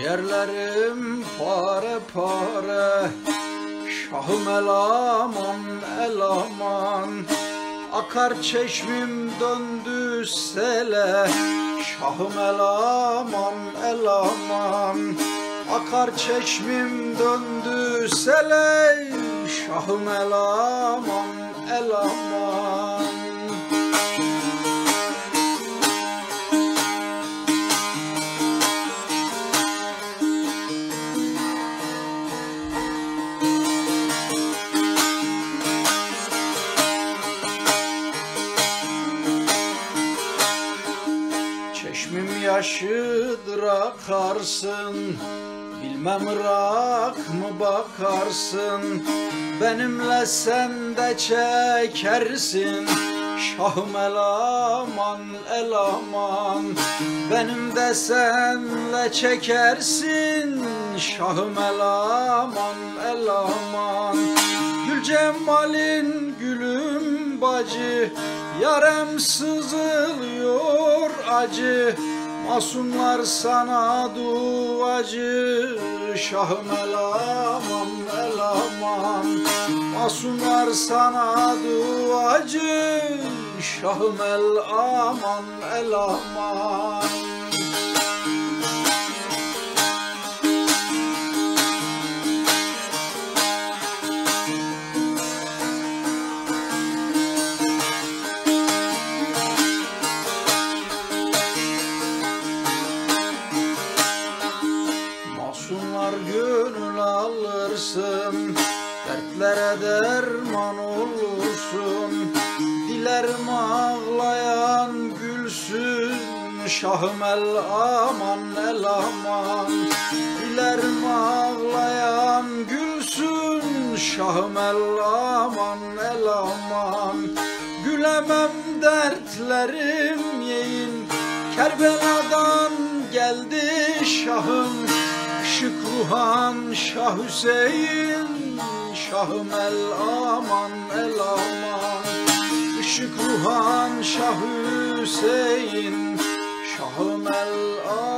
Ciğerlerim pare pare, şahım el aman el aman. Akar çeşmim döndü sele, şahım el aman el aman. Akar çeşmim döndü sele, şahım el aman el aman. Çeşmim yaşıdır akarsın, bilmem rak mı bakarsın. Benimle sen de çekersin, şahım el aman el aman. Benim de senle çekersin, şahım el aman el aman. Gül cemalin gülüm bacı, yarem sızılıyor acı. Masumlar sana duacı, şahım el aman el aman. Masumlar sana duacı, şahım el aman el aman. Masumlar gönül alırsın, dertlere derman olursun. Dilerim ağlayan gülsün, şahım el aman el aman. Dilerim ağlayan gülsün, şahım el aman el aman. Gülemem dertlerim yeğin, Kerbela'dan geldi şahım. Işık ruhan Şah Hüseyin, şahım el aman el aman. Işık ruhan Şah Hüseyin, şahım el aman.